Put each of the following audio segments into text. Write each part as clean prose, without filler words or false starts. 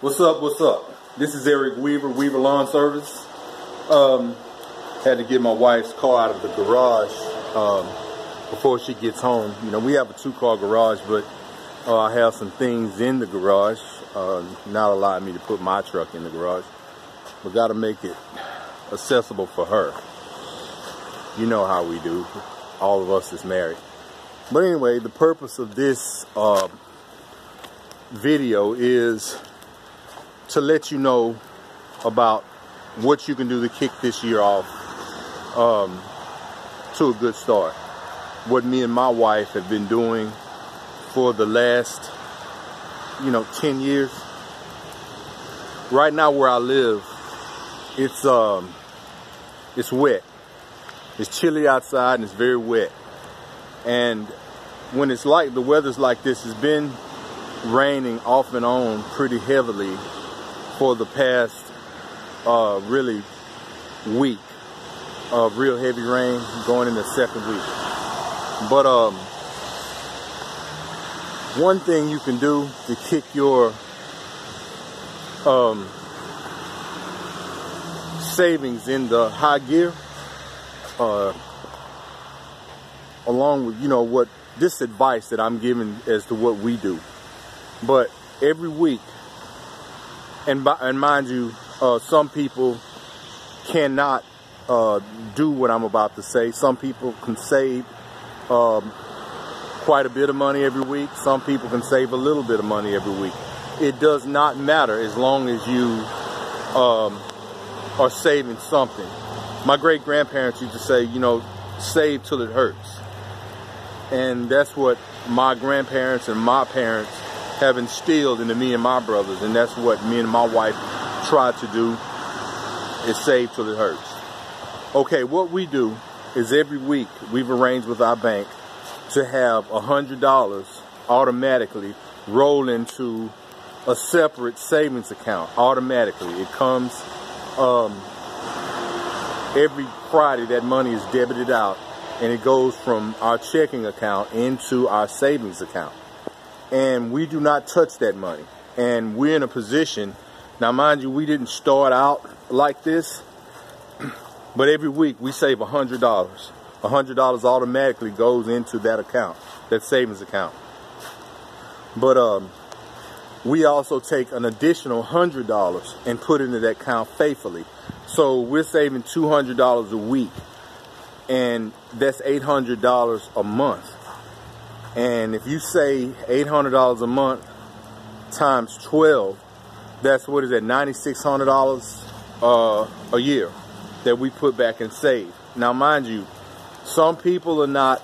What's up? What's up? This is Ericwvr, Weaver Lawn Service. Had to get my wife's car out of the garage before she gets home. You know, we have a 2-car garage, but I have some things in the garage, not allowing me to put my truck in the garage. We got to make it accessible for her. You know how we do. All of us is married. But anyway, the purpose of this video is to let you know about what you can do to kick this year off to a good start. What me and my wife have been doing for the last 10 years. Right now where I live, it's wet. It's chilly outside and it's very wet. And when it's like the weather's like this, it's been raining off and on pretty heavily for the past really week of real heavy rain, going in the second week. But one thing you can do to kick your savings in the high gear, along with what this advice that I'm giving as to what we do. But every week, and mind you, some people cannot do what I'm about to say. Some people can save quite a bit of money every week. Some people can save a little bit of money every week. It does not matter as long as you are saving something. My great-grandparents used to say, save till it hurts. And that's what my grandparents and my parents have instilled into me and my brothers, and that's what me and my wife try to do, is save till it hurts. Okay, what we do is every week we've arranged with our bank to have $100 automatically roll into a separate savings account automatically. It comes every Friday. That money is debited out and it goes from our checking account into our savings account. And we do not touch that money. And we're in a position, now mind you, we didn't start out like this, but every week we save $100. $100 automatically goes into that account, that savings account. But we also take an additional $100 and put into that account faithfully. So we're saving $200 a week, and that's $800 a month. And if you say $800 a month times 12, that's what is that, $9,600 a year that we put back and save. Now, mind you, some people are not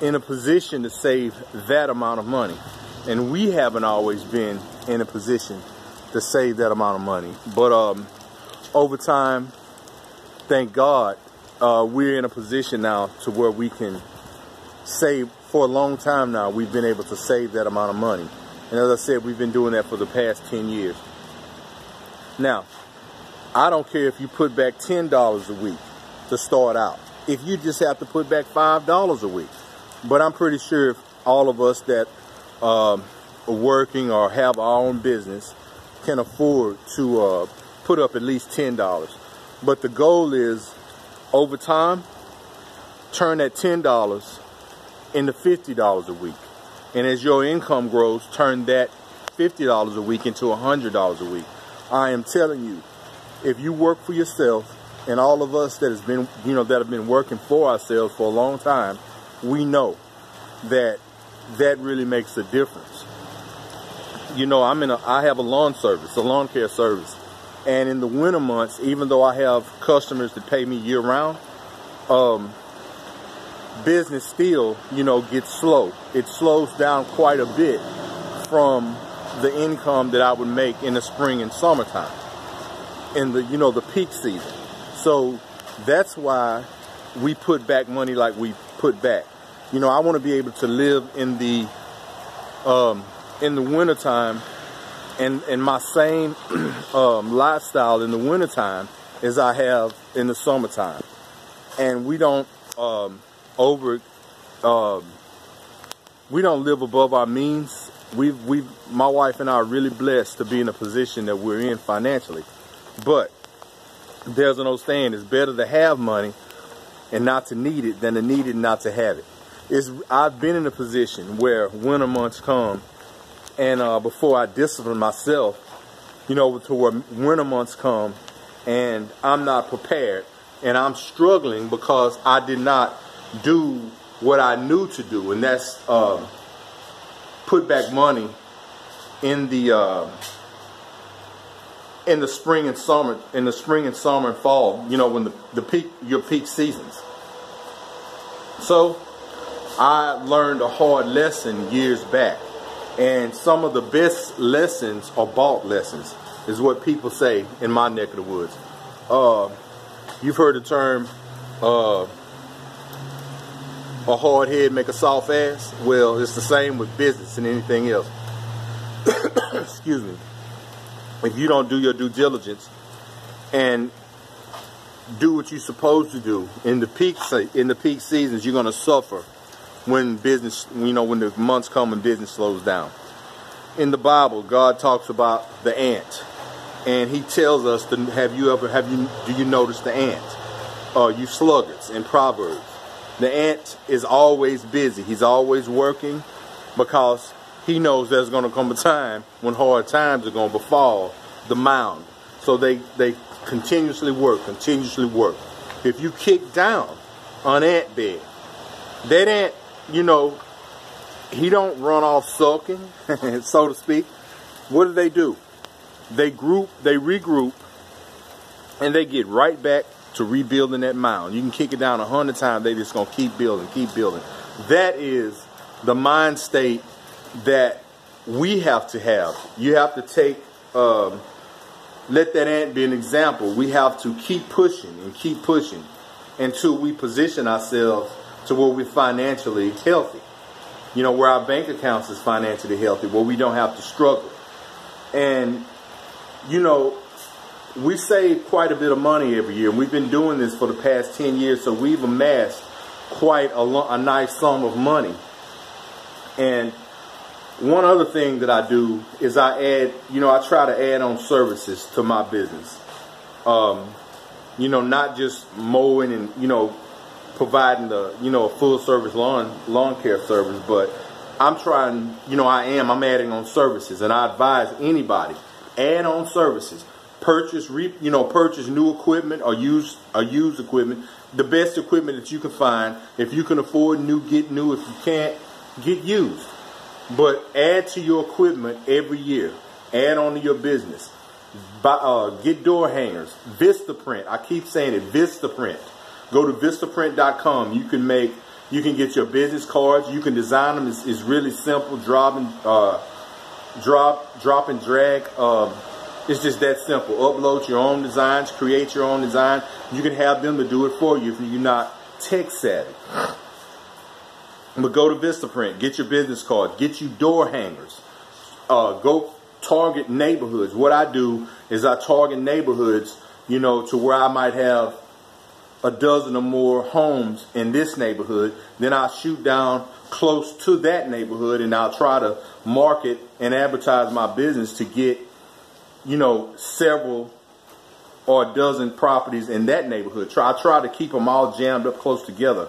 in a position to save that amount of money, and we haven't always been in a position to save that amount of money. But over time, thank God, we're in a position now to where we can save. For a long time now, we've been able to save that amount of money. And as I said, we've been doing that for the past 10 years. Now, I don't care if you put back $10 a week to start out. If you just have to put back $5 a week. But I'm pretty sure if all of us that are working or have our own business can afford to put up at least $10. But the goal is, over time, turn that $10 into $50 a week. And as your income grows, turn that $50 a week into $100 a week. I am telling you, if you work for yourself, and all of us that has been, that have been working for ourselves for a long time, we know that that really makes a difference. I have a lawn service, a lawn care service. And in the winter months, even though I have customers that pay me year round, business still, gets slow. It slows down quite a bit from the income that I would make in the spring and summertime, in the, the peak season. So that's why we put back money like we put back. I want to be able to live in the wintertime and my same lifestyle in the wintertime as I have in the summertime. And we don't we don't live above our means my wife and I are really blessed to be in a position that we're in financially. But there's an old saying, it's better to have money and not to need it than to need it and not to have it. I've been in a position where winter months come, and before I discipline myself, you know, to where winter months come and I'm not prepared and I'm struggling because I did not do what I knew to do, and that's put back money in the spring and summer, and fall, you know, when your peak seasons. So I learned a hard lesson years back, and some of the best lessons are bought lessons, is what people say in my neck of the woods. You've heard the term, a hard head make a soft ass. Well, it's the same with business and anything else. Excuse me. If you don't do your due diligence and do what you're supposed to do in the peak seasons, you're going to suffer when business, you know, when the months come and business slows down. In the Bible, God talks about the ant, and He tells us to do you notice the ant? You sluggards, in Proverbs. The ant is always busy. He's always working because he knows there's going to come a time when hard times are going to befall the mound. So they continuously work, If you kick down an ant bed, that ant, you know, he don't run off sulking, so to speak. What do? They regroup, and they get right back to rebuilding that mound. You can kick it down 100 times, they just gonna keep building. That is the mind state that we have to have. You have to take, let that ant be an example. We have to keep pushing until we position ourselves to where we're financially healthy. You know, where our bank accounts is financially healthy, where we don't have to struggle. And, you know, we save quite a bit of money every year. And we've been doing this for the past 10 years, so we've amassed quite a nice sum of money. And one other thing that I do is I try to add on services to my business. You know, not just mowing and, you know, providing the, you know, a full service lawn care service, but I'm trying, you know, I'm adding on services, and I advise anybody, add on services. Purchase new equipment or use equipment, the best equipment that you can find. If you can afford new, get new. If you can't, get used. But add to your equipment every year. Add on to your business. Get door hangers. Vistaprint. I keep saying it. Vistaprint. Go to vistaprint.com. You can get your business cards. You can design them. It's really simple. Drop and drag. It's just that simple. Upload your own designs, create your own design. You can have them to do it for you if you're not tech savvy. But go to Vistaprint, get your business card, get you door hangers. Go target neighborhoods. What I do is I target neighborhoods, you know, to where I might have a dozen or more homes in this neighborhood. Then I'll shoot down close to that neighborhood, and I'll try to market and advertise my business to get, you know, several or a dozen properties in that neighborhood. I try to keep them all jammed up close together.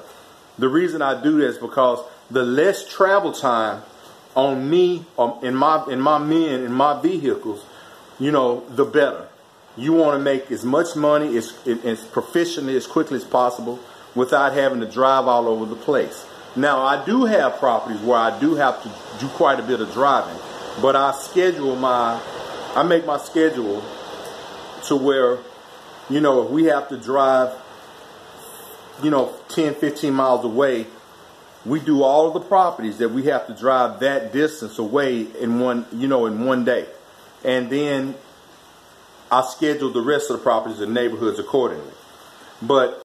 The reason I do this is because the less travel time on me, in my vehicles, you know, the better. You want to make as much money as proficiently, as quickly as possible, without having to drive all over the place. Now, I do have properties where I do have to do quite a bit of driving, but I make my schedule to where, you know, if we have to drive, you know, 10, 15 miles away, we do all of the properties that we have to drive that distance away in one day. And then I schedule the rest of the properties and neighborhoods accordingly. But